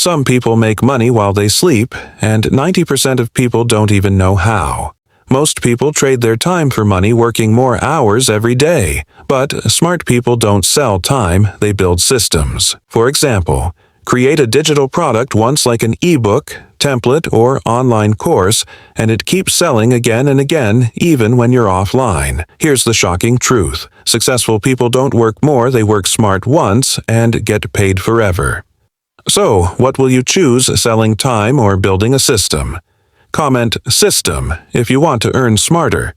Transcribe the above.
Some people make money while they sleep, and 90% of people don't even know how. Most people trade their time for money working more hours every day, but smart people don't sell time, they build systems. For example, create a digital product once like an ebook, template, or online course, and it keeps selling again and again, even when you're offline. Here's the shocking truth. Successful people don't work more, they work smart once and get paid forever. So, what will you choose, selling time or building a system? Comment "system" if you want to earn smarter.